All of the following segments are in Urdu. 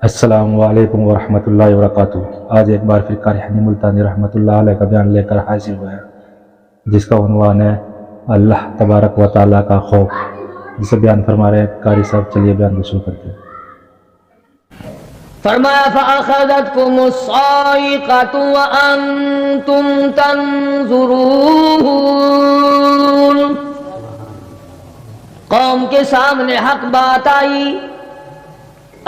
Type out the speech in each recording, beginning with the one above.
السلام علیکم ورحمۃ اللہ وبرکاتہ۔ آج ایک بار پھر قاری حنی ملتانی رحمۃ اللہ علیہ کا بیان لے کر حاضر ہوا ہے، جس کا عنوان ہے اللہ تبارک و تعالیٰ کا خوف، جسے بیان فرما رہے ہیں قاری صاحب۔ چلیے بیان کو شروع کرتے ہیں۔ فرمایا فَأَخَذَتْكُمُ الصَّاعِقَةُ وَأَنْتُمْ تَنْظُرُونَ۔ قوم کے سامنے حق بات آئی،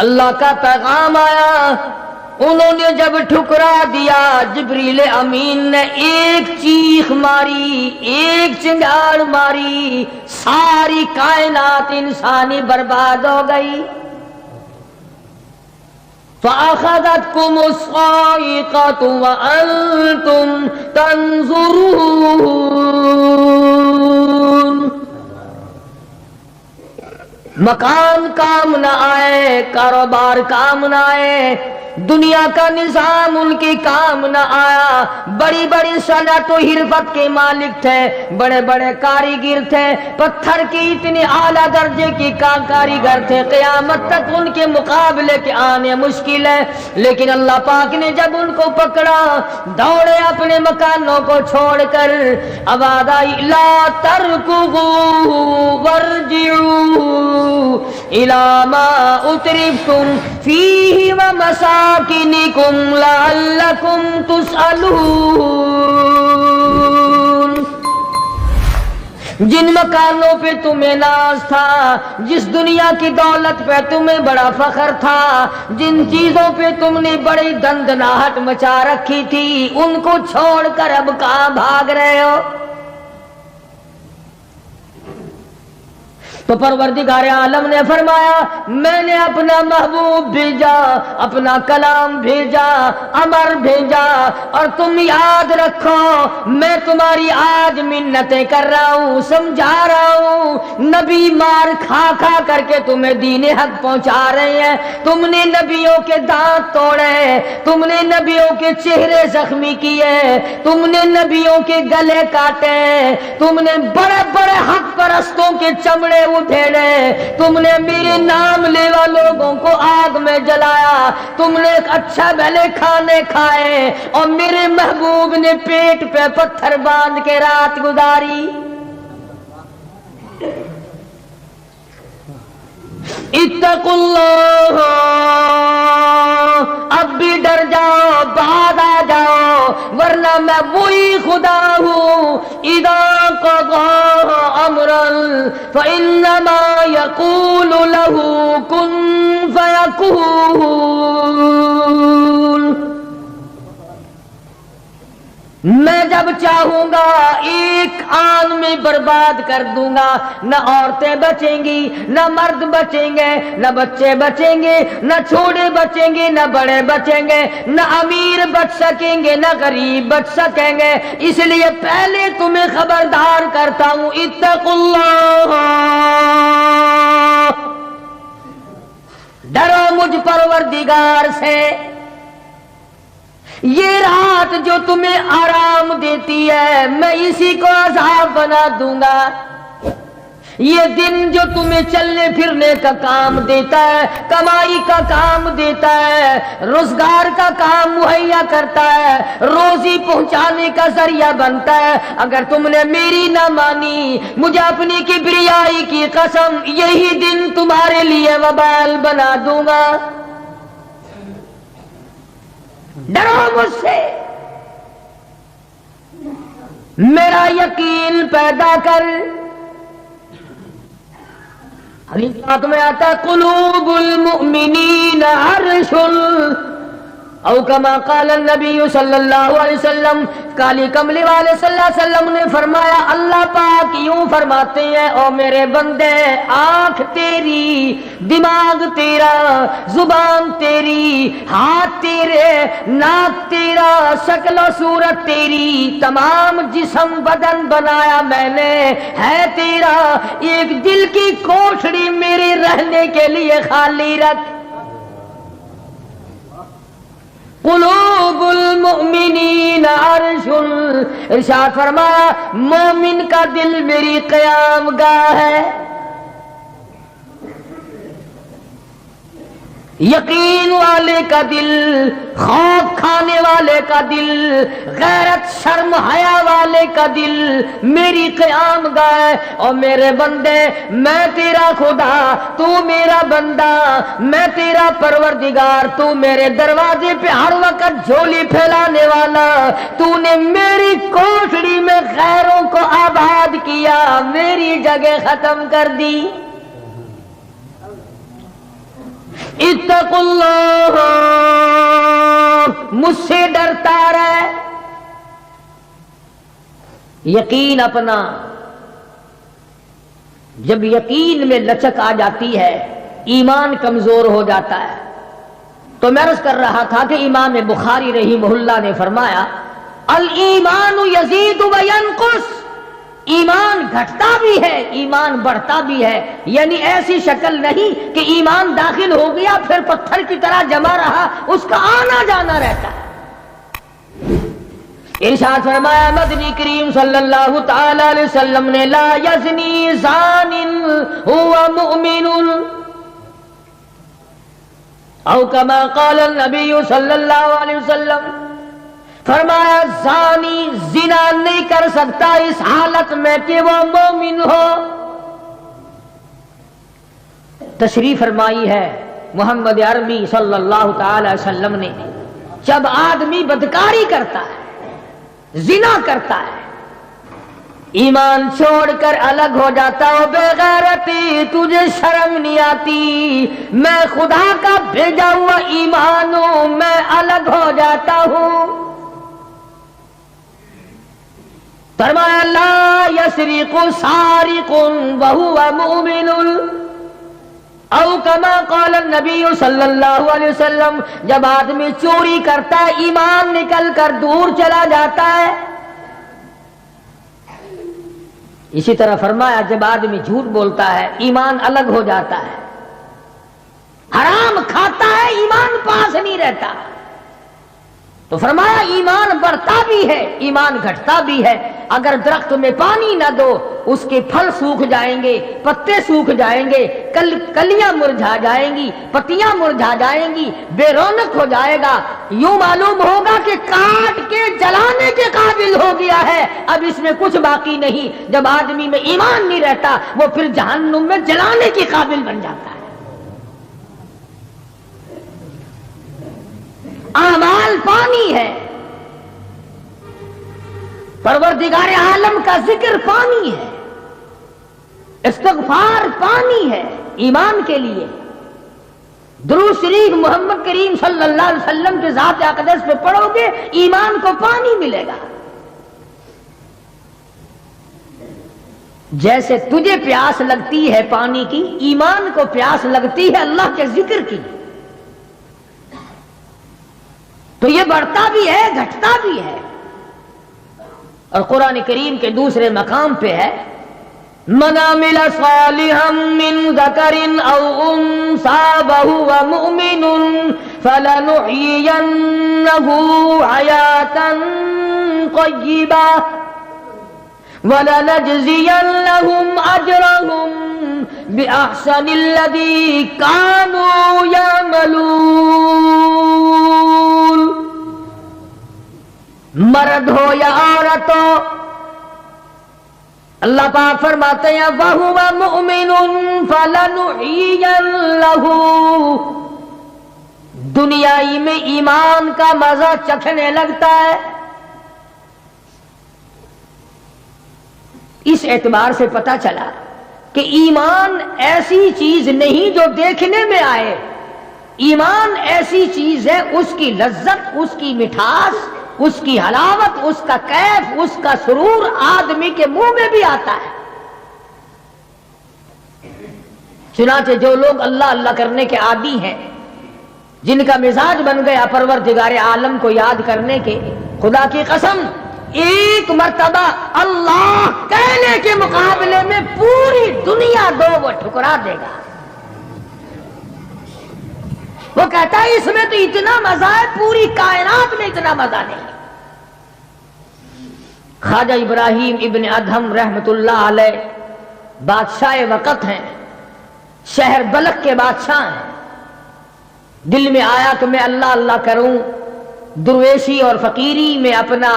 اللہ کا پیغام آیا، انہوں نے جب ٹھکرا دیا، جبریل امین نے ایک چیخ ماری، ایک چنگاڑ ماری، ساری کائنات انسانی برباد ہو گئی۔ فَأَخَذَتْكُمُ الصَّاعِقَةُ وَأَنْتُمْ تَنْظُرُونَ۔ مکان کام نہ آئے، کاروبار کام نہ آئے، دنیا کا نظام ان کے کام نہ آیا۔ بڑی بڑی صنعت و حرفت کے مالک تھے، بڑے بڑے کاریگر تھے، پتھر کے اتنے اعلیٰ درجے کے کاریگر تھے، قیامت تک ان کے مقابلے کے آنے مشکل ہے۔ لیکن اللہ پاک نے جب ان کو پکڑا، دوڑے اپنے مکانوں کو چھوڑ کر، آواز آئی لا ترکضوا وارجعوا الی ما اترفتم فیہ ومساکنکم لعلکم تسألون۔ جن مکانوں پہ تمہیں ناز تھا، جس دنیا کی دولت پہ تمہیں بڑا فخر تھا، جن چیزوں پہ تم نے بڑی دندناہٹ مچا رکھی تھی، ان کو چھوڑ کر اب کہاں بھاگ رہے ہو؟ تو پروردگار عالم نے فرمایا میں نے اپنا محبوب بھیجا، اپنا کلام بھیجا، امر بھیجا، اور تم یاد رکھو میں تمہاری آج منتیں کر رہا ہوں، سمجھا رہا ہوں۔ نبی مار کھا کھا کر کے تمہیں دین حق پہنچا رہے ہیں، تم نے نبیوں کے دانت توڑے، تم نے نبیوں کے چہرے زخمی کیے، تم نے نبیوں کے گلے کاٹے، تم نے بڑے بڑے حق پرستوں کے چمڑے اٹھیڑے، تم نے میرے نام لیوا لوگوں کو آگ میں جلایا، تم نے اچھا بھلے کھانے کھائے، اور میرے محبوب نے پیٹ پہ پتھر باندھ کے رات گزاری۔ اتقوا اللہ، اب بھی ڈر جاؤ، بعد آ جاؤ، ورنہ میں وہی خدا ہوں اذا قضى امرا فانما يقول له كن فيكون۔ میں جب چاہوں گا ایک آن میں برباد کر دوں گا، نہ عورتیں بچیں گی، نہ مرد بچیں گے، نہ بچے بچیں گے، نہ چھوٹے بچیں گے، نہ بڑے بچیں گے، نہ امیر بچ سکیں گے، نہ غریب بچ سکیں گے۔ اس لیے پہلے تمہیں خبردار کرتا ہوں اتقوا اللہ، ڈرو مجھ پروردگار سے۔ یہ رات جو تمہیں آرام دیتی ہے میں اسی کو عذاب بنا دوں گا، یہ دن جو تمہیں چلنے پھرنے کا کام دیتا ہے، کمائی کا کام دیتا ہے، روزگار کا کام مہیا کرتا ہے، روزی پہنچانے کا ذریعہ بنتا ہے، اگر تم نے میری نہ مانی، مجھے اپنی کبریائی کی قسم یہی دن تمہارے لیے وبال بنا دوں گا۔ ڈرو مجھ سے، میرا یقین پیدا کر۔ حدیث پاک میں آتا ہے قلوب المؤمنین عرش، او کما قال النبی صلی اللہ علیہ وسلم، کالی کملی والے صلی اللہ علیہ وسلم نے فرمایا اللہ پاک یوں فرماتے ہیں او میرے بندے، آنکھ تیری، دماغ تیرا، زبان تیری، ہاتھ تیرے، ناک تیرا، شکل و صورت تیری، تمام جسم بدن بنایا میں نے ہے تیرا، ایک دل کی کوٹھڑی میرے رہنے کے لیے خالی رکھ۔ قلوب المؤمنین عرش، ارشاد فرمایا مومن کا دل میری قیام گاہ ہے۔ یقین والے کا دل، خوف کھانے والے کا دل، غیرت شرم حیا والے کا دل میری قیام گاہ۔ اور میرے بندے، میں تیرا خدا، تو میرا بندہ، میں تیرا پروردگار، تو میرے دروازے پہ ہر وقت جھولی پھیلانے والا، تو نے میری کوٹڑی میں غیروں کو آباد کیا، میری جگہ ختم کر دی۔ اتقوا اللہ، مجھ سے ڈرتا رہے۔ یقین اپنا، جب یقین میں لچک آ جاتی ہے ایمان کمزور ہو جاتا ہے۔ تو میں عرض کر رہا تھا کہ امام بخاری رحمہ اللہ نے فرمایا الایمان یزید و ینقص، ایمان گھٹتا بھی ہے ایمان بڑھتا بھی ہے، یعنی ایسی شکل نہیں کہ ایمان داخل ہو گیا پھر پتھر کی طرح جمع رہا، اس کا آنا جانا رہتا ہے۔ ارشاد فرمایا مدنی کریم صلی اللہ تعالی علیہ وسلم نے لا یزنی زان هو مؤمن او کما قال النبی صلی اللہ علیہ وسلم، فرمایا زانی زنا نہیں کر سکتا اس حالت میں کہ وہ مومن ہو۔ تشریف فرمائی ہے محمد عربی صلی اللہ تعالی وسلم نے، جب آدمی بدکاری کرتا ہے، زنا کرتا ہے، ایمان چھوڑ کر الگ ہو جاتا ہو، بے غیرتی تجھے شرم نہیں آتی، میں خدا کا بھیجا ہوا ایمان ہوں، میں الگ ہو جاتا ہوں۔ فرمایا لا یسرق سارق وهو مؤمن او کما قال النبی صلی اللہ علیہ وسلم، جب آدمی چوری کرتا ہے ایمان نکل کر دور چلا جاتا ہے۔ اسی طرح فرمایا جب آدمی جھوٹ بولتا ہے ایمان الگ ہو جاتا ہے، حرام کھاتا ہے ایمان پاس نہیں رہتا۔ تو فرمایا ایمان بڑھتا بھی ہے ایمان گھٹتا بھی ہے، اگر درخت میں پانی نہ دو اس کے پھل سوکھ جائیں گے، پتے سوکھ جائیں گے، کلیاں مرجھا جائیں گی، پتیاں مرجھا جائیں گی، بے رونق ہو جائے گا، یوں معلوم ہوگا کہ کاٹ کے جلانے کے قابل ہو گیا ہے، اب اس میں کچھ باقی نہیں۔ جب آدمی میں ایمان نہیں رہتا وہ پھر جہنم میں جلانے کے قابل بن جاتا ہے۔ اعمال پانی ہے، پروردگار عالم کا ذکر پانی ہے، استغفار پانی ہے ایمان کے لیے، درود شریف محمد کریم صلی اللہ علیہ وسلم کے ذات اقدس پہ پڑھو گے ایمان کو پانی ملے گا۔ جیسے تجھے پیاس لگتی ہے پانی کی، ایمان کو پیاس لگتی ہے اللہ کے ذکر کی۔ تو یہ بڑھتا بھی ہے گھٹتا بھی ہے، اور قرآن کریم کے دوسرے مقام پہ ہے من عمل صالحا من ذکر او انثى وهو مؤمن فلنحيينه حياة طيبة وَلَنَجْزِيَنَّهُمْ أَجْرَهُمْ بِأَحْسَنِ الَّذِي كَانُوا يَعْمَلُونَ۔ مرد ہو یا عورت ہو، اللہ پاک فرماتے ہیں وَهُوَ مُؤْمِنٌ فَلَنُحْيِيَنَّهُ، دنیائی میں ایمان کا مزہ چکھنے لگتا ہے۔ اس اعتبار سے پتہ چلا کہ ایمان ایسی چیز نہیں جو دیکھنے میں آئے، ایمان ایسی چیز ہے اس کی لذت، اس کی مٹھاس، اس کی حلاوت، اس کا کیف، اس کا سرور آدمی کے منہ میں بھی آتا ہے۔ چنانچہ جو لوگ اللہ اللہ کرنے کے عادی ہیں، جن کا مزاج بن گیا پروردگار عالم کو یاد کرنے کے، خدا کی قسم ایک مرتبہ اللہ کہنے کے مقابلے میں پوری دنیا دو وہ ٹھکرا دے گا۔ وہ کہتا ہے اس میں تو اتنا مزہ ہے، پوری کائنات میں اتنا مزہ نہیں۔ خواجہ ابراہیم ابن ادہم رحمت اللہ علیہ بادشاہ وقت ہیں، شہر بلخ کے بادشاہ ہیں۔ دل میں آیا کہ میں اللہ اللہ کروں، درویشی اور فقیری میں اپنا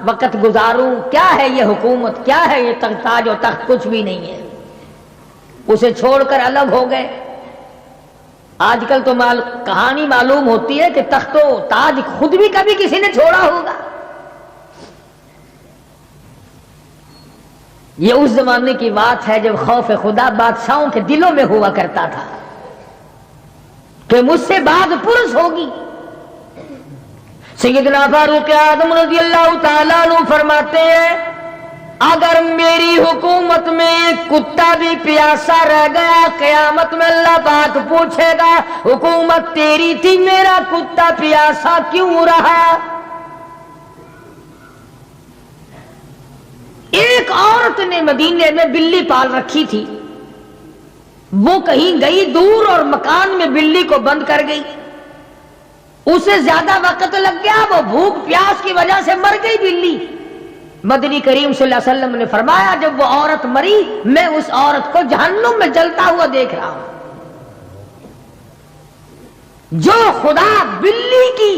وقت گزاروں، کیا ہے یہ حکومت، کیا ہے یہ تاج و تخت، کچھ بھی نہیں ہے، اسے چھوڑ کر الگ ہو گئے۔ آج کل تو کہانی معلوم ہوتی ہے کہ تخت و تاج خود بھی کبھی کسی نے چھوڑا ہوگا۔ یہ اس زمانے کی بات ہے جب خوف خدا بادشاہوں کے دلوں میں ہوا کرتا تھا کہ مجھ سے بعد پرس ہوگی۔ سیدنا فاروق اعظم رضی اللہ تعالیٰ عنہ فرماتے ہیں اگر میری حکومت میں ایک کتا بھی پیاسا رہ گیا، قیامت میں اللہ پاک پوچھے گا حکومت تیری تھی، میرا کتا پیاسا کیوں رہا؟ ایک عورت نے مدینے میں بلی پال رکھی تھی، وہ کہیں گئی دور اور مکان میں بلی کو بند کر گئی، اسے زیادہ وقت لگ گیا، وہ بھوک پیاس کی وجہ سے مر گئی بلی۔ مدنی کریم صلی اللہ علیہ وسلم نے فرمایا جب وہ عورت مری میں اس عورت کو جہنم میں جلتا ہوا دیکھ رہا ہوں۔ جو خدا بلی کی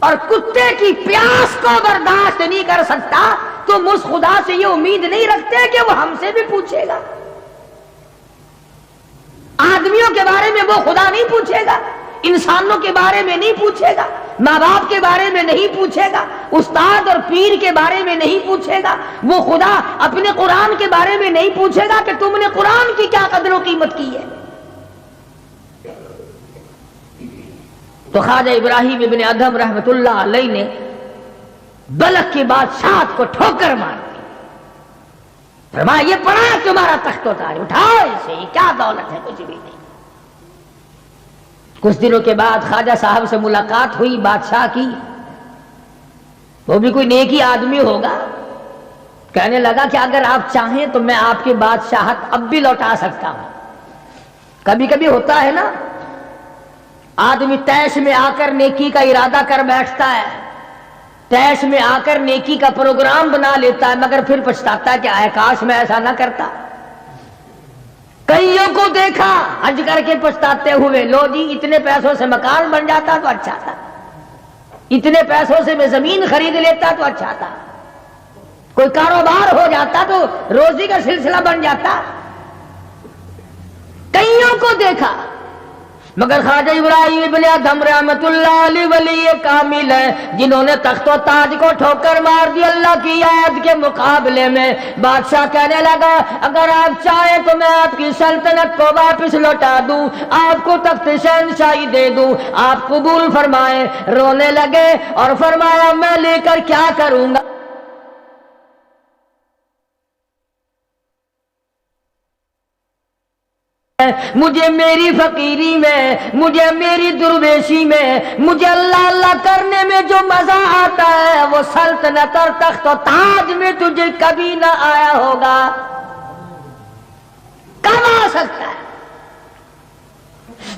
اور کتے کی پیاس کو برداشت نہیں کر سکتا تو اس خدا سے یہ امید نہیں رکھتے کہ وہ ہم سے بھی پوچھے گا۔ آدمیوں کے بارے میں وہ خدا نہیں پوچھے گا، انسانوں کے بارے میں نہیں پوچھے گا، ماں باپ کے بارے میں نہیں پوچھے گا، استاد اور پیر کے بارے میں نہیں پوچھے گا، وہ خدا اپنے قرآن کے بارے میں نہیں پوچھے گا کہ تم نے قرآن کی کیا قدر و قیمت کی ہے۔ تو خواجہ ابراہیم ابن ادہم رحمت اللہ علیہ نے بلخ کی بادشاہت کو ٹھوکر مار دی، فرمایا یہ پڑا تمہارا تخت و تاج، اٹھاؤ اسے، یہ کیا دولت ہے، کچھ بھی نہیں۔ کچھ دنوں کے بعد خواجہ صاحب سے ملاقات ہوئی بادشاہ کی، وہ بھی کوئی نیکی آدمی ہوگا، کہنے لگا کہ اگر آپ چاہیں تو میں آپ کی بادشاہت اب بھی لوٹا سکتا ہوں۔ کبھی کبھی ہوتا ہے نا آدمی تیش میں آ کر نیکی کا ارادہ کر بیٹھتا ہے، تیش میں آ کر نیکی کا پروگرام بنا لیتا ہے، مگر پھر پچھتاتا ہے کہ اے کاش میں ایسا نہ کرتا۔ کئیوں کو دیکھا حج کر کے پچھتاتے ہوئے، لو جی اتنے پیسوں سے مکان بن جاتا تو اچھا تھا، اتنے پیسوں سے میں زمین خرید لیتا تو اچھا تھا، کوئی کاروبار ہو جاتا تو روزی کا سلسلہ بن جاتا۔ کئیوں کو دیکھا مگر خواجہ ابراہیم ابن ادہم رحمت اللہ علیہ ولی کامل ہے جنہوں نے تخت و تاج کو ٹھوکر مار دی اللہ کی یاد کے مقابلے میں۔ بادشاہ کہنے لگا اگر آپ چاہیں تو میں آپ کی سلطنت کو واپس لوٹا دوں، آپ کو تخت شہنشاہی دے دوں، آپ قبول فرمائیں۔ رونے لگے اور فرمایا میں لے کر کیا کروں گا، مجھے میری فقیری میں، مجھے میری درویشی میں، مجھے اللہ اللہ کرنے میں جو مزہ آتا ہے وہ سلطنت اور تخت و تاج میں تجھے کبھی نہ آیا ہوگا، کب آ سکتا ہے؟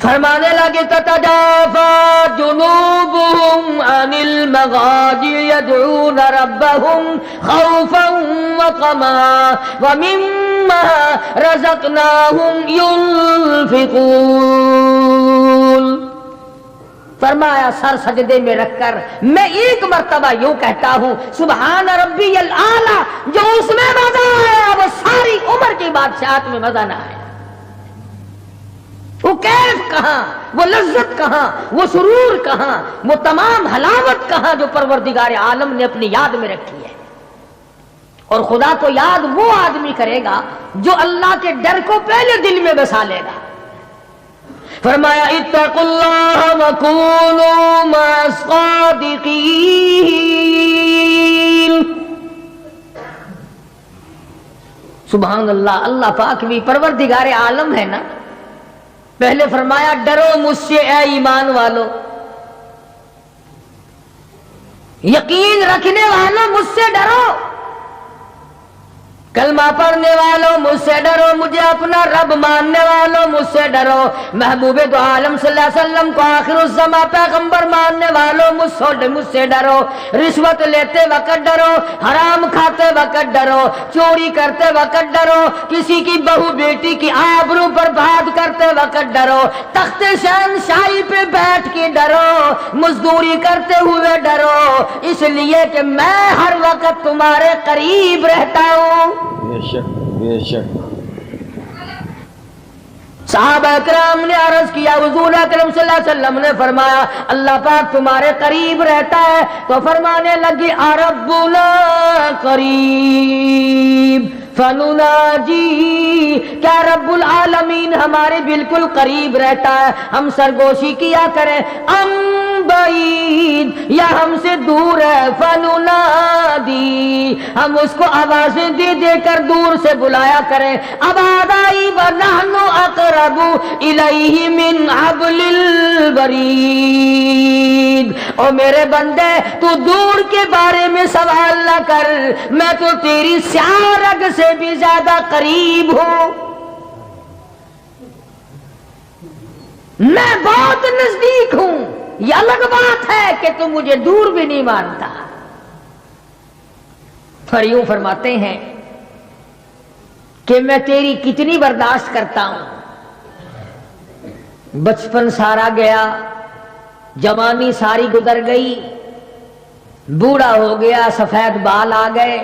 فرمانے لگے تتجافى جنوبهم عن المضاجع يدعون ربهم خوفا وطمعا ومما رزقناهم ينفقون۔ فرمایا سر سجدے میں رکھ کر میں ایک مرتبہ یوں کہتا ہوں سبحان ربی الاعلی، جو اس میں مزہ آیا وہ ساری عمر کی بادشاہت میں مزہ نہ آیا۔ وہ کیف کہاں، وہ لذت کہاں، وہ سرور کہاں، وہ تمام حلاوت کہاں جو پروردگار عالم نے اپنی یاد میں رکھی ہے۔ اور خدا کو یاد وہ آدمی کرے گا جو اللہ کے ڈر کو پہلے دل میں بسا لے گا۔ فرمایا اتقوا اللہ وکونوا مع الصادقین۔ سبحان اللہ، اللہ پاک بھی پروردگار عالم ہے نا۔ پہلے فرمایا ڈرو مجھ سے اے ایمان والو، یقین رکھنے والوں مجھ سے ڈرو۔ کلمہ پڑھنے والوں مجھ سے ڈرو، مجھے اپنا رب ماننے والوں مجھ سے ڈرو، محبوب دو عالم صلی اللہ علیہ وسلم کو آخر الزماں پیغمبر ماننے والوں مجھ سے ڈرو، رشوت لیتے وقت ڈرو، حرام کھاتے وقت ڈرو، چوری کرتے وقت ڈرو، کسی کی بہو بیٹی کی آبرو برباد کرتے وقت ڈرو، تخت شہنشاہی پہ بیٹھ کے ڈرو، مزدوری کرتے ہوئے ڈرو، اس لیے کہ میں ہر وقت تمہارے قریب رہتا ہوں۔ بے شک بے شک۔ صحابہ کرام نے عرض کیا، حضور اکرم صلی اللہ علیہ وسلم نے فرمایا اللہ پاک تمہارے قریب رہتا ہے، تو فرمانے لگی ربنا قریب فنناجی، کیا رب العالمین ہمارے بالکل قریب رہتا ہے، ہم سرگوشی کیا کریں، ام بعید، یا ہم سے دور ہے، فننادی، ہم اس کو آوازیں دے دے کر دور سے بلایا کریں، ابادائی ونحن اقرب الیہ من حبل الورید، او میرے بندے تو دور کے بارے میں سوال نہ کر، میں تو تیری سیاہ رگ سے بھی زیادہ قریب ہوں، میں بہت نزدیک ہوں، یہ الگ بات ہے کہ تم مجھے دور بھی نہیں مانتا۔ پھر یوں فرماتے ہیں کہ میں تیری کتنی برداشت کرتا ہوں، بچپن سارا گیا، جوانی ساری گزر گئی، بوڑھا ہو گیا، سفید بال آ گئے۔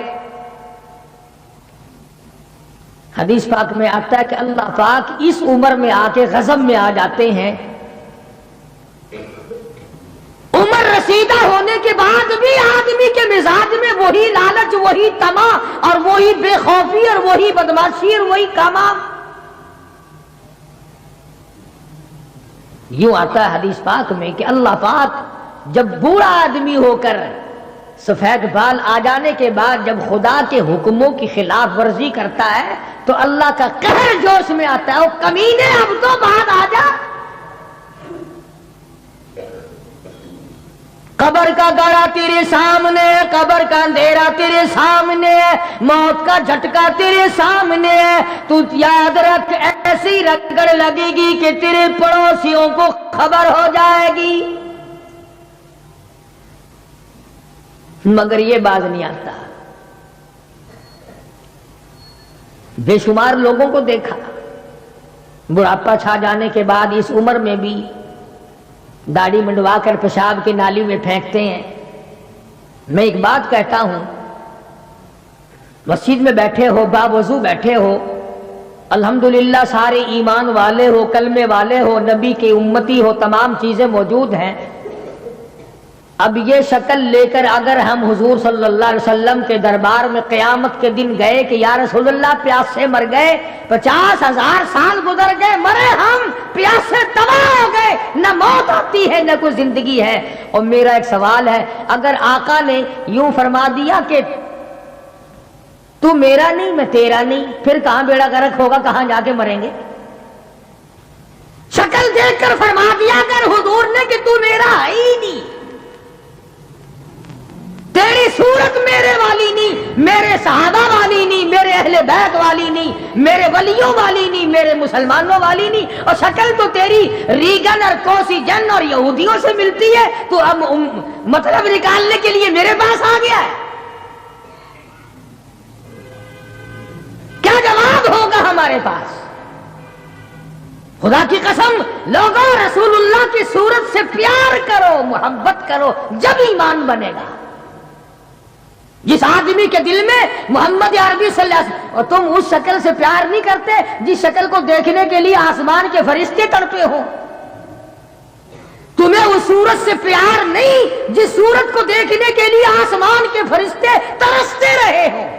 حدیث پاک میں آتا ہے کہ اللہ پاک اس عمر میں آ کے غضب میں آ جاتے ہیں، عمر رسیدہ ہونے کے بعد بھی آدمی کے مزاج میں وہی لالچ، وہی طمع اور وہی بے خوفی اور وہی بدماشی اور وہی کام۔ یوں آتا ہے حدیث پاک میں کہ اللہ پاک جب بوڑھا آدمی ہو کر سفید بال آ جانے کے بعد جب خدا کے حکموں کی خلاف ورزی کرتا ہے تو اللہ کا قہر جوش میں آتا ہے، او کمینے اب تو بعد آ جا، قبر کا گڑا تیرے سامنے ہے، قبر کا اندھیرا تیرے سامنے ہے، موت کا جھٹکا تیرے سامنے ہے، تو یاد رکھ ایسی رگڑ لگے گی کہ تیرے پڑوسیوں کو خبر ہو جائے گی، مگر یہ باز نہیں آتا۔ بے شمار لوگوں کو دیکھا بڑھاپا چھا جانے کے بعد اس عمر میں بھی داڑھی منڈوا کر پیشاب کی نالی میں پھینکتے ہیں۔ میں ایک بات کہتا ہوں، مسجد میں بیٹھے ہو، باوضو بیٹھے ہو، الحمدللہ سارے ایمان والے ہو، کلمے والے ہو، نبی کی امتی ہو، تمام چیزیں موجود ہیں، اب یہ شکل لے کر اگر ہم حضور صلی اللہ علیہ وسلم کے دربار میں قیامت کے دن گئے کہ یا رسول اللہ پیاس سے مر گئے، 50,000 سال گزر گئے، مرے ہم پیاس سے تباہ ہو گئے، نہ موت آتی ہے نہ کوئی زندگی ہے، اور میرا ایک سوال ہے، اگر آقا نے یوں فرما دیا کہ تو میرا نہیں میں تیرا نہیں، پھر کہاں بیڑا غرق ہوگا، کہاں جا کے مریں گے؟ شکل دیکھ کر فرما دیا اگر حضور نے کہ تو میرا ہے ہی نہیں، تیری صورت میرے والی نہیں، میرے صحابہ والی نہیں، میرے اہل بیت والی نہیں، میرے ولیوں والی نہیں، میرے مسلمانوں والی نہیں، اور شکل تو تیری ریگن اور کوسی جن اور یہودیوں سے ملتی ہے، تو اب مطلب نکالنے کے لیے میرے پاس آ گیا ہے، کیا جواب ہوگا ہمارے پاس؟ خدا کی قسم لوگوں، رسول اللہ کی صورت سے پیار کرو، محبت کرو، جب ایمان بنے گا۔ جس آدمی کے دل میں محمد عربی صلی اللہ علیہ وسلم، اور تم اس شکل سے پیار نہیں کرتے جس شکل کو دیکھنے کے لیے آسمان کے فرشتے تڑپے ہو، تمہیں اس صورت سے پیار نہیں جس صورت کو دیکھنے کے لیے آسمان کے فرشتے ترستے رہے ہوں،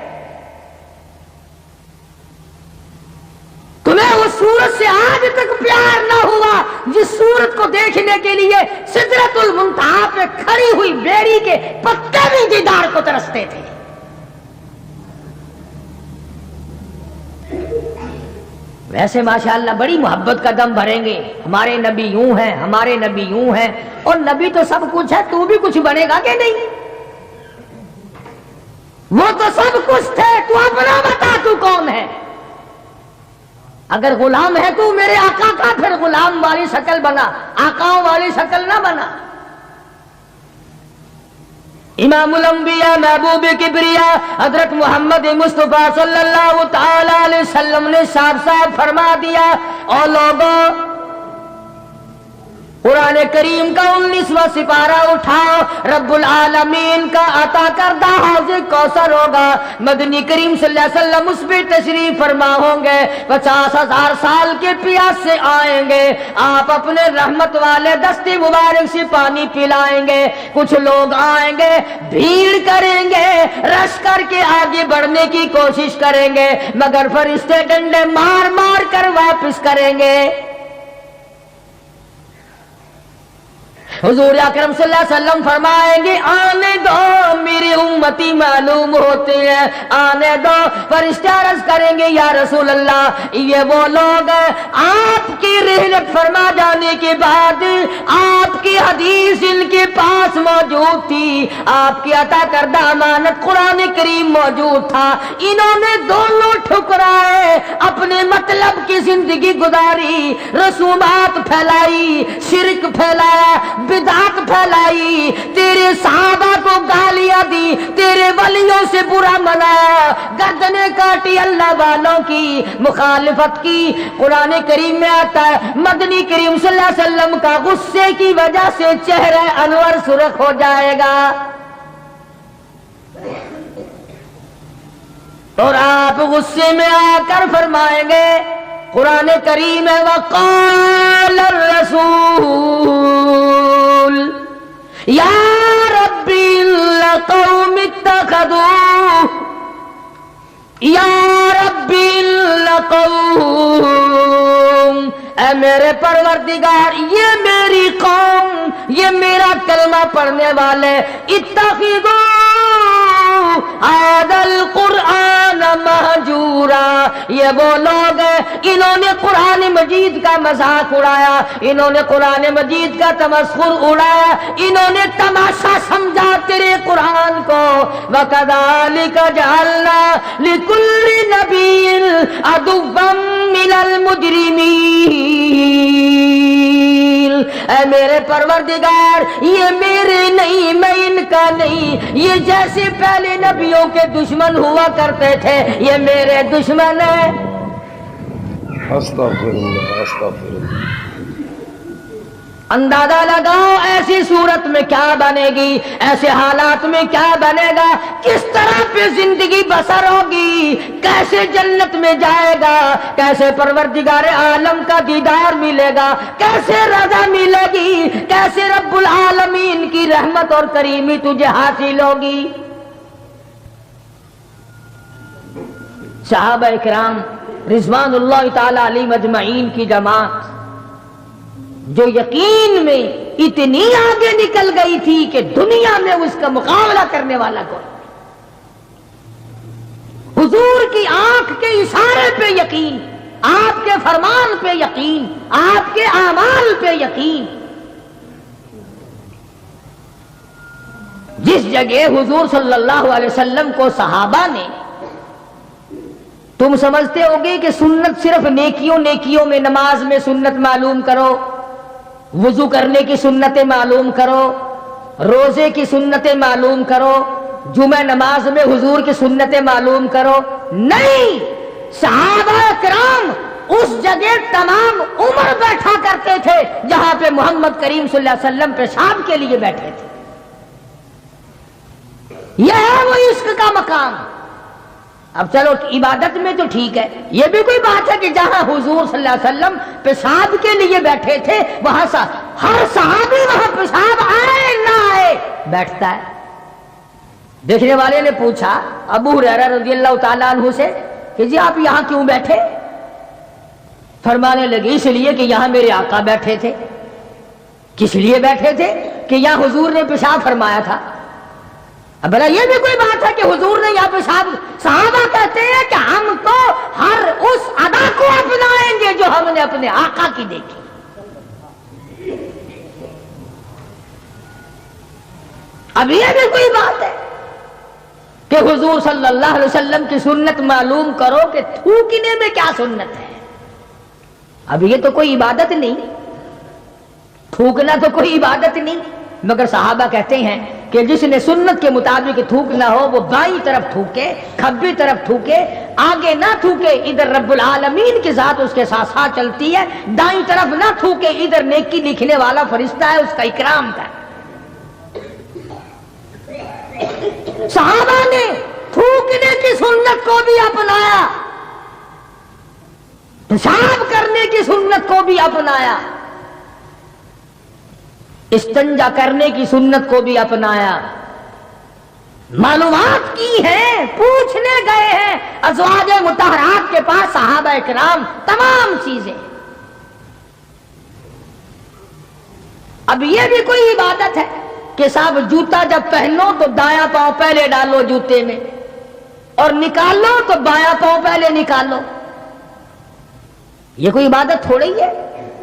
تمہیں اس صورت سے آج تک پیار نہ ہوا جس صورت کو دیکھنے کے لیے سدرۃ المنتہا پہ کھڑی ہوئی بیری کے پتے بھی دیدار کو ترستے تھے۔ ویسے ماشاءاللہ بڑی محبت کا دم بھریں گے، ہمارے نبی یوں ہیں، ہمارے نبی یوں ہیں، اور نبی تو سب کچھ ہے، تو بھی کچھ بنے گا کہ نہیں؟ وہ تو سب کچھ تھے، تو اپنا بتا تو کون ہے؟ اگر غلام ہے تو میرے آقا کا پھر غلام والی شکل بنا، آقاؤں والی شکل نہ بنا۔ امام الانبیاء محبوب کبریا حضرت محمد مصطفیٰ صلی اللہ تعالی علیہ وسلم نے صاف صاف فرما دیا، اور لوگوں قرآن کریم کا 19واں سپارہ اٹھاؤ، رب العالمین کا عطا کردہ حوض کوثر ہوگا، مدنی کریم صلی اللہ علیہ وسلم اس پہ تشریف فرما ہوں گے، 50,000 سال کے پیاس سے آئیں گے، آپ اپنے رحمت والے دستے مبارک سے پانی پلائیں گے، کچھ لوگ آئیں گے بھیڑ کریں گے، رش کر کے آگے بڑھنے کی کوشش کریں گے، مگر فرشتے ڈنڈے مار مار کر واپس کریں گے۔ حضور اکرم صلی اللہ علیہ وسلم فرمائیں گے آنے دو میری امتی معلوم ہوتے ہیں، آنے دو۔ فرشتے عرض کریں گے یا رسول اللہ یہ وہ لوگ ہیں آپ کی رحلت فرما جانے کے بعد آپ کی حدیث ان کے پاس موجود تھی، آپ کی عطا کردہ امانت قرآن کریم موجود تھا، انہوں نے دونوں ٹھکرائے، اپنے مطلب کی زندگی گزاری، رسومات پھیلائی، شرک پھیلایا، بدعت پھیلائی، تیرے صحابہ کو گالیاں دی، تیرے ولیوں سے برا منایا، گردنیں کاٹی اللہ والوں کی، مخالفت کی۔ قرآن کریم میں آتا ہے مدنی کریم صلی اللہ علیہ وسلم کا غصے کی وجہ سے چہرہ انور سرخ ہو جائے گا، اور آپ غصے میں آ کر فرمائیں گے، قرآن کریم ہے وقال الرسول یا ربی لقوم اتخذوا یا ربی لقوم، اے میرے پروردگار یہ میری قوم، یہ میرا کلمہ پڑھنے والے، اتخذوا هذا القرآن مہجورا، یہ وہ لوگ ہیں انہوں نے قرآن مجید کا مذاق اڑایا، انہوں نے قرآن مجید کا تمسخر اڑایا، انہوں نے تماشا سمجھا تیرے قرآن کو۔ وَكَذَلِكَ جَعَلْنَا لِكُلِّ نَبِيٍّ عَدُوًّا مِّنَ الْمُجْرِمِينَ، اے میرے پروردگار یہ میرے نہیں، میں ان کا نہیں، یہ جیسے پہلے نبیوں کے دشمن ہوا کرتے تھے یہ میرے دشمن ہیں۔ استغفر اللہ استغفر اللہ۔ اندازہ لگاؤ ایسی صورت میں کیا بنے گی، ایسے حالات میں کیا بنے گا، کس طرح پہ زندگی بسر ہوگی، کیسے جنت میں جائے گا، کیسے پروردگار عالم کا دیدار ملے گا، کیسے رضا ملے گی، کیسے رب العالمین کی رحمت اور کریمی تجھے حاصل ہوگی۔ صحابہ اکرام رضوان اللہ تعالی علیہم اجمعین کی جماعت جو یقین میں اتنی آگے نکل گئی تھی کہ دنیا میں اس کا مقابلہ کرنے والا کوئی، حضور کی آنکھ کے اشارے پہ یقین، آپ کے فرمان پہ یقین، آپ کے اعمال پہ یقین۔ جس جگہ حضور صلی اللہ علیہ وسلم کو صحابہ نے، تم سمجھتے ہوگے کہ سنت صرف نیکیوں میں، نماز میں سنت معلوم کرو، وضو کرنے کی سنتیں معلوم کرو، روزے کی سنتیں معلوم کرو، جمعہ نماز میں حضور کی سنتیں معلوم کرو، نہیں، صحابہ کرام اس جگہ تمام عمر بیٹھا کرتے تھے جہاں پہ محمد کریم صلی اللہ علیہ وسلم پیشاب کے لیے بیٹھے تھے۔ یہ ہے وہ عشق کا مقام۔ اب چلو عبادت میں تو ٹھیک ہے، یہ بھی کوئی بات ہے کہ جہاں حضور صلی اللہ علیہ وسلم پیشاب کے لیے بیٹھے تھے وہاں ہر صحابی وہاں پیشاب آئے نہ آئے بیٹھتا ہے۔ دیکھنے والے نے پوچھا ابو ہریرہ رضی اللہ تعالیٰ عنہ سے کہ جی آپ یہاں کیوں بیٹھے؟ فرمانے لگے اس لیے کہ یہاں میرے آقا بیٹھے تھے۔ کس لیے بیٹھے تھے؟ کہ یہاں حضور نے پیشاب فرمایا تھا۔ اب بھلا یہ بھی کوئی بات ہے کہ حضور نے یہاں پیشاب، صحابہ کہتے ہیں کہ ہم تو ہر اس ادا کو اپنائیں گے جو ہم نے اپنے آقا کی دیکھی۔ اب یہ بھی کوئی بات ہے؟ کہ حضور صلی اللہ علیہ وسلم کی سنت معلوم کرو کہ تھوکنے میں کیا سنت ہے. اب یہ تو کوئی عبادت نہیں، تھوکنا تو کوئی عبادت نہیں، مگر صحابہ کہتے ہیں کہ جس نے سنت کے مطابق تھوکنا ہو وہ بائیں طرف تھوکے، کھبی طرف تھوکے، آگے نہ تھوکے، ادھر رب العالمین کی ذات اس کے ساتھ ساتھ چلتی ہے، دائیں طرف نہ تھوکے، ادھر نیکی لکھنے والا فرشتہ ہے اس کا اکرام کر. صحابہ نے تھوکنے کی سنت کو بھی اپنایا، پیشاب کرنے کی سنت کو بھی اپنایا، استنجا کرنے کی سنت کو بھی اپنایا. معلومات کی ہیں، پوچھنے گئے ہیں ازواج مطہرات کے پاس صحابہ کرام تمام چیزیں. اب یہ بھی کوئی عبادت ہے کہ صاحب جوتا جب پہنو تو دایاں پاؤں پہلے ڈالو جوتے میں اور نکالو تو بایاں پاؤں پہلے نکالو؟ یہ کوئی عبادت تھوڑی ہے.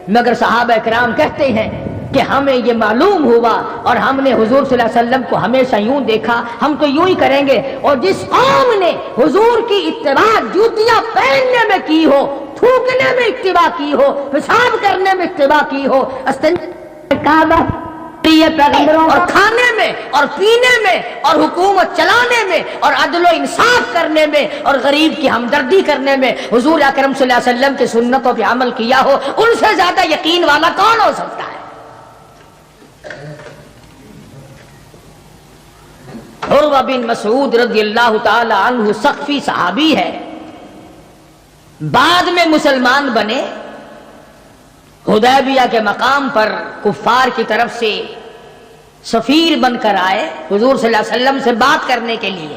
مگر صحابہ کرام کہتے ہیں کہ ہمیں یہ معلوم ہوا اور ہم نے حضور صلی اللہ علیہ وسلم کو ہمیشہ یوں دیکھا، ہم تو یوں ہی کریں گے. اور جس قوم نے حضور کی اتباع جوتیاں پہننے میں کی ہو، تھوکنے میں اتباع کی ہو، پیشاب کرنے میں اتباع کی ہو، اور کھانے میں اور پینے میں اور حکومت چلانے میں اور عدل و انصاف کرنے میں اور غریب کی ہمدردی کرنے میں حضور اکرم صلی اللہ علیہ وسلم کی سنتوں پہ عمل کیا ہو، ان سے زیادہ یقین والا کون ہو سکتا ہے؟ عروہ بن مسعود رضی اللہ تعالی عنہ ثقفی صحابی ہے، بعد میں مسلمان بنے، حدیبیہ کے مقام پر کفار کی طرف سے سفیر بن کر آئے حضور صلی اللہ علیہ وسلم سے بات کرنے کے لیے.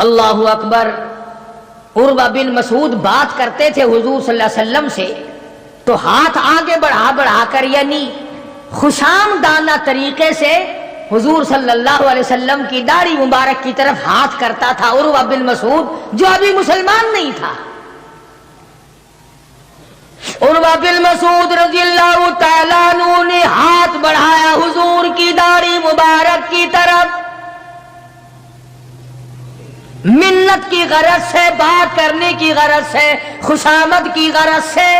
اللہ اکبر. عروہ بن مسعود بات کرتے تھے حضور صلی اللہ علیہ وسلم سے تو ہاتھ آگے بڑھا بڑھا کر، یعنی خوشامدانہ طریقے سے حضور صلی اللہ علیہ وسلم کی داڑھی مبارک کی طرف ہاتھ کرتا تھا عروہ بن مسعود، جو ابھی مسلمان نہیں تھا. عروہ بن مسعود رضی اللہ تعالیٰ عنہ نے ہاتھ بڑھایا حضور کی داڑھی مبارک کی طرف، منت کی غرض سے، بات کرنے کی غرض سے، خوشامد کی غرض سے.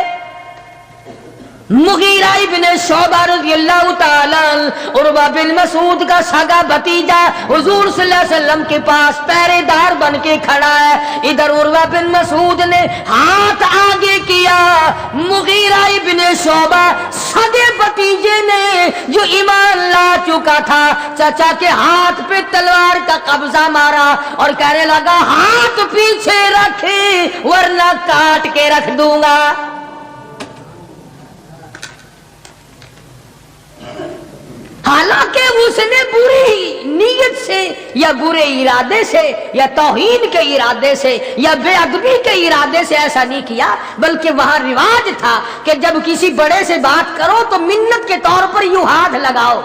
مغیرہ ابن شعبہ رضی اللہ تعالیٰ عروہ بن مسعود کا سگا بھتیجا حضور صلی اللہ علیہ وسلم کے پاس پہرے دار بن کے کھڑا ہے. ادھر عروہ بن مسعود نے ہاتھ آگے کیا، مغیرہ ابن شعبہ سگے بھتیجے نے جو ایمان لا چکا تھا چچا کے ہاتھ پہ تلوار کا قبضہ مارا اور کہنے لگا ہاتھ پیچھے رکھ ورنہ کاٹ کے رکھ دوں گا. حالانکہ اس نے بری نیت سے یا برے ارادے سے یا توہین کے ارادے سے یا بے ادبی کے ارادے سے ایسا نہیں کیا، بلکہ وہاں رواج تھا کہ جب کسی بڑے سے بات کرو تو منت کے طور پر یوں ہاتھ لگاؤ.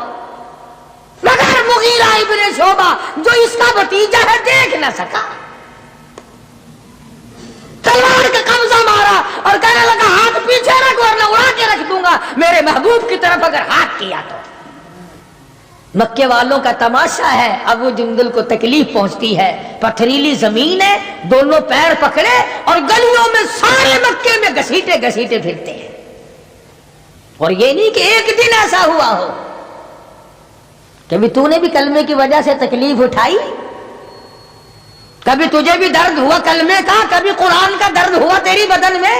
مگر مغیرہ ابن شعبہ جو اس کا بھتیجا ہے دیکھ نہ سکا، تلوار کا قبضہ مارا اور کہنے لگا ہاتھ پیچھے رکھ ورنہ اڑا کے رکھ دوں گا میرے محبوب کی طرف اگر ہاتھ کیا تو. مکے والوں کا تماشا ہے، ابو جندل کو تکلیف پہنچتی ہے، پتھریلی زمین ہے، دونوں پیر پکڑے اور گلیوں میں سارے مکے میں گھسیٹے گھسیٹے پھرتے ہیں. اور یہ نہیں کہ ایک دن ایسا ہوا ہو کبھی تو نے بھی کلمے کی وجہ سے تکلیف اٹھائی، کبھی تجھے بھی درد ہوا کلمے کا، کبھی قرآن کا درد ہوا تیری بدن میں،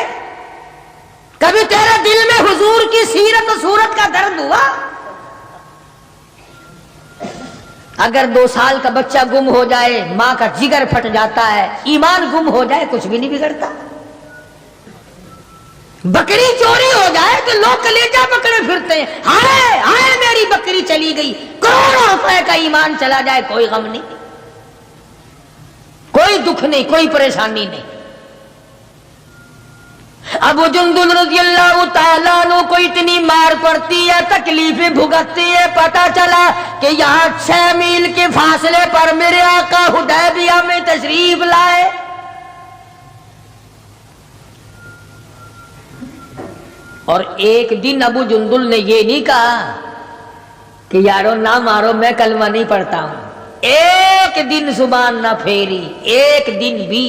کبھی تیرے دل میں حضور کی سیرت و صورت کا درد ہوا. اگر 2 سال کا بچہ گم ہو جائے ماں کا جگر پھٹ جاتا ہے، ایمان گم ہو جائے کچھ بھی نہیں بگڑتا. بکری چوری ہو جائے تو لوگ کلیجہ پکڑے پھرتے ہیں، ہائے ہائے میری بکری چلی گئی. کروڑوں روپے کا ایمان چلا جائے کوئی غم نہیں، کوئی دکھ نہیں، کوئی پریشانی نہیں. ابو جندل رضی اللہ تعالیٰ عنہ کو اتنی مار پڑتی ہے، تکلیفیں بھگتتی ہے، پتا چلا کہ یہاں 6 میل کے فاصلے پر میرے آقا حدیبیہ میں تشریف لائے. اور ایک دن ابو جندل نے یہ نہیں کہا کہ یارو نہ مارو میں کلمہ نہیں پڑھتا ہوں. ایک دن زبان نہ پھیری، ایک دن بھی.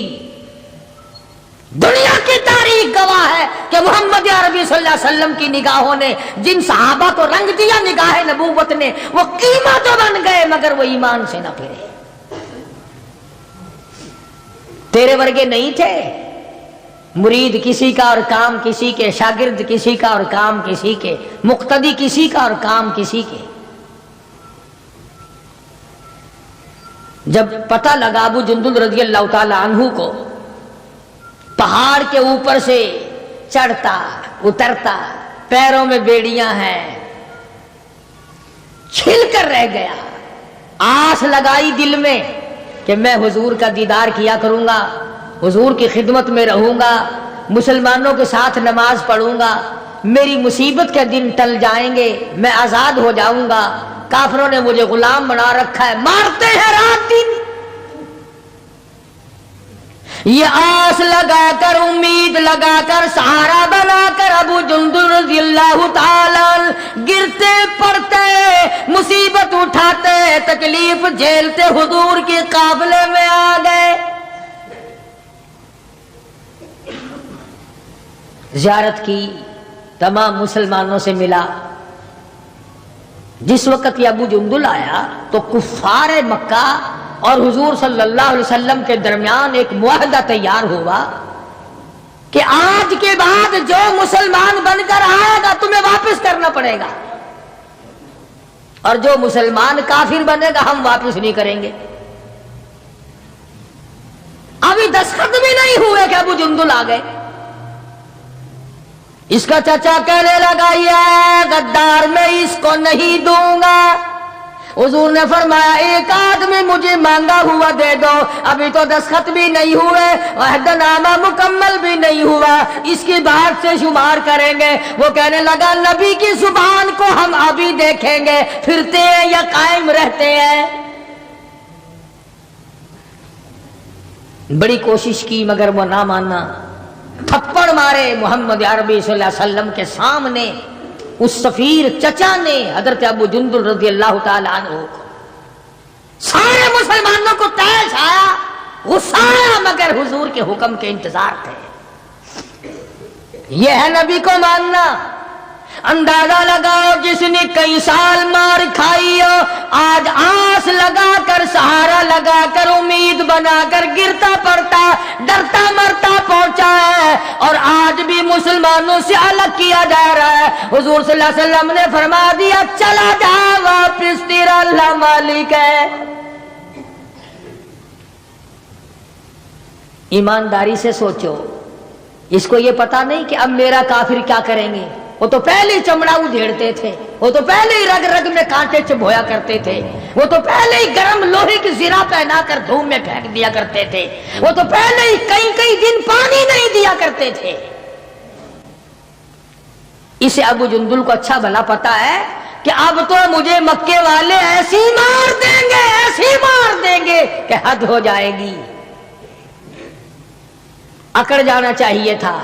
دنیا کی تاریخ گواہ ہے کہ محمد عربی صلی اللہ علیہ وسلم کی نگاہوں نے جن صحابہ کو رنگ دیا نگاہ نبوت نے، وہ قیمہ تو بن گئے مگر وہ ایمان سے نہ پھرے. تیرے ورگے نہیں تھے، مرید کسی کا اور کام کسی کے، شاگرد کسی کا اور کام کسی کے، مقتدی کسی کا اور کام کسی کے. جب پتہ لگا ابو جندل رضی اللہ تعالی عنہ کو پہاڑ کے اوپر سے چڑھتا اترتا، پیروں میں بیڑیاں ہیں، چھل کر رہ گیا. آس لگائی دل میں کہ میں حضور کا دیدار کیا کروں گا، حضور کی خدمت میں رہوں گا، مسلمانوں کے ساتھ نماز پڑھوں گا، میری مصیبت کے دن ٹل جائیں گے، میں آزاد ہو جاؤں گا. کافروں نے مجھے غلام بنا رکھا ہے، مارتے ہیں رات دن. یہ آس لگا کر، امید لگا کر، سہارا بنا کر ابو جندل رضی اللہ تعالی گرتے پڑتے، مصیبت اٹھاتے، تکلیف جھیلتے حضور کے قافلے میں آ گئے. زیارت کی، تمام مسلمانوں سے ملا. جس وقت یہ ابو جندل آیا تو کفار مکہ اور حضور صلی اللہ علیہ وسلم کے درمیان ایک معاہدہ تیار ہوا کہ آج کے بعد جو مسلمان بن کر آئے گا تمہیں واپس کرنا پڑے گا، اور جو مسلمان کافر بنے گا ہم واپس نہیں کریں گے. ابھی دستخط بھی نہیں ہوئے کہ ابو جندل آ گئے. اس کا چچا کہنے لگا یہ غدار میں اس کو نہیں دوں گا. حضور نے فرمایا ایک آدمی مجھے مانگا ہوا دے دو، ابھی تو دستخط بھی نہیں ہوئے، عہد نامہ مکمل بھی نہیں ہوا، اس کی بات سے شمار کریں گے. وہ کہنے لگا نبی کی زبان کو ہم ابھی دیکھیں گے، پھرتے ہیں یا قائم رہتے ہیں. بڑی کوشش کی مگر وہ نہ مانا. تھپڑ مارے محمد عربی صلی اللہ علیہ وسلم کے سامنے. اس سفیر چچا نے حضرت ابو جندل رضی اللہ تعالی عنہ کو، سارے مسلمانوں کو تیش آیا، غصہ آیا، مگر حضور کے حکم کے انتظار تھے. یہ ہے نبی کو ماننا. اندازہ لگاؤ جس نے کئی سال مار کھائی ہو، آج آس لگا کر، سہارا لگا کر، امید بنا کر گرتا پڑتا، ڈرتا مرتا پہنچا ہے، اور آج بھی مسلمانوں سے الگ کیا جا رہا ہے. حضور صلی اللہ علیہ وسلم نے فرما دیا چلا جا واپس، تیرا اللہ مالک ہے. ایمانداری سے سوچو. اس کو یہ پتا نہیں کہ اب میرا کافر کیا کریں گے. وہ تو پہلے ہی چمڑا ادھیڑتے تھے، وہ تو پہلے ہی رگ رگ میں کانٹے چبھویا کرتے تھے، وہ تو پہلے ہی گرم لوہے کی زرہ پہنا کر دھوم میں پھینک دیا کرتے تھے، وہ تو پہلے ہی کئی دن پانی نہیں دیا کرتے تھے. اسے ابو جندل کو اچھا بھلا پتا ہے کہ اب تو مجھے مکے والے ایسی مار دیں گے، ایسی مار دیں گے کہ حد ہو جائے گی. اکڑ جانا چاہیے تھا.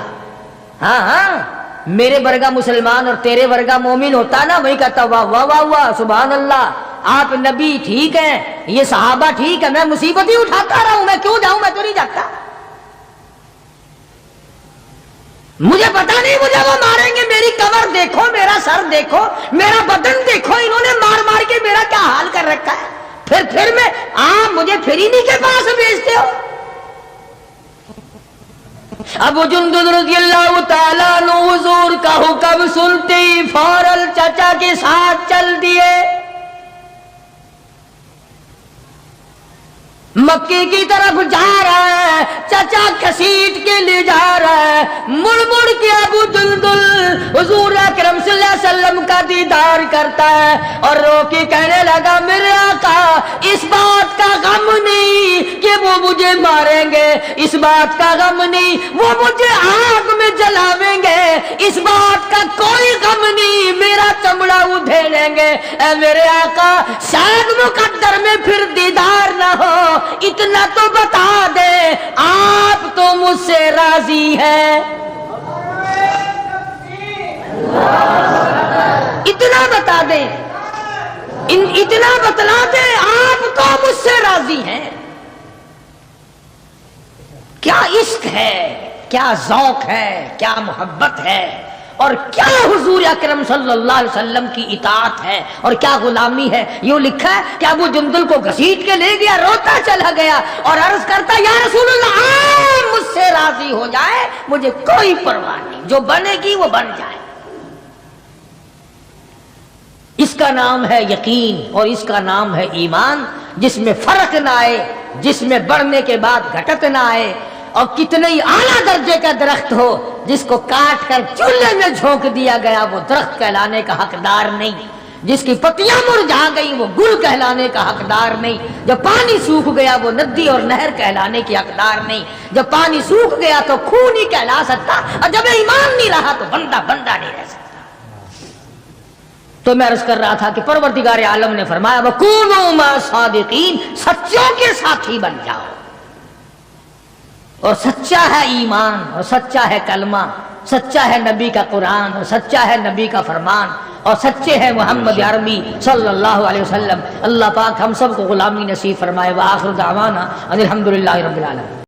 ہاں میرے ورگا مسلمان اور تیرے ورگا مومن ہوتا نا، وہی کہتا واہ واہ واہ واہ سبحان اللہ، آپ نبی ٹھیک ہیں، یہ صحابہ ٹھیک ہے، میں مصیبت ہی اٹھاتا رہا ہوں، میں کیوں جاؤں، میں تو نہیں جاتا. مجھے پتا نہیں مجھے وہ ماریں گے. میری کمر دیکھو، میرا سر دیکھو، میرا بدن دیکھو، انہوں نے مار مار کے میرا کیا حال کر رکھا ہے. پھر میں مجھے پھرینی کے پاس بھیجتے ہو. ابو جندل رضی اللہ تعالیٰ عنہ حضور کا حکم سنتے ہی فوراً چچا کے ساتھ چل دیے. مکے کی طرف جا رہا ہے، چچا کسیٹ کے لے جا رہا ہے. مڑ کے ابو جندل حضور اکرم صلی اللہ علیہ وسلم کا دیدار کرتا ہے اور رو کے کہنے لگا میرے آقا اس بات کا غم نہیں کہ وہ مجھے ماریں گے، اس بات کا غم نہیں وہ مجھے آگ میں جلاویں گے، اس بات کا کوئی غم نہیں میرا چمڑا ادھیڑیں گے. اے میرے آقا شاید مقدر میں پھر دیدار نہ ہو، اتنا تو بتا دے آپ تو مجھ سے راضی ہے. اتنا بتا دیں. اتنا بتلا دیں آپ تو مجھ سے راضی ہیں. کیا عشق ہے، کیا ذوق ہے، کیا محبت ہے، اور کیا حضور اکرم صلی اللہ علیہ وسلم کی اطاعت ہے اور کیا غلامی ہے. یوں لکھا ہے کہ ابو جندل کو گھسیٹ کے لے گیا، روتا چلا گیا اور عرض کرتا یا رسول اللہ آپ مجھ سے راضی ہو جائے، مجھے کوئی پرواہ نہیں، جو بنے گی وہ بن جائے. اس کا نام ہے یقین اور اس کا نام ہے ایمان، جس میں فرق نہ آئے، جس میں بڑھنے کے بعد گھٹت نہ آئے. اور کتنے ہی اعلیٰ درجے کا درخت ہو، جس کو کاٹ کر چولہے میں جھونک دیا گیا وہ درخت کہلانے کا حقدار نہیں. جس کی پتیاں مرجھا گئی وہ گل کہلانے کا حقدار نہیں. جب پانی سوکھ گیا وہ ندی اور نہر کہلانے کی حقدار نہیں. جب پانی سوکھ گیا تو خون ہی کہلا سکتا، اور جب ایمان نہیں رہا تو بندہ نہیں رہ سکتا. تو میں عرض کر رہا تھا کہ پروردگار عالم نے فرمایا وَكُونُوا مَعَ الصَّادِقِينَ، سچوں کے ساتھی بن جاؤ. اور سچا ہے ایمان، اور سچا ہے کلمہ، سچا ہے نبی کا قرآن، اور سچا ہے نبی کا فرمان، اور سچے ہیں محمد عربی صلی اللہ علیہ وسلم. اللہ پاک ہم سب کو غلامی نصیب فرمائے. وآخر دعوانا ان الحمدللہ رب العالمین.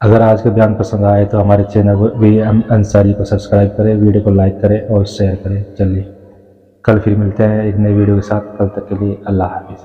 اگر آج کا بیان پسند آئے تو ہمارے چینل وی ایم انصاری کو سبسکرائب کریں، ویڈیو کو لائک کریں اور شیئر کریں. چلیے کل پھر ملتے ہیں ایک نئی ویڈیو کے ساتھ. کل تک کے لیے اللہ حافظ.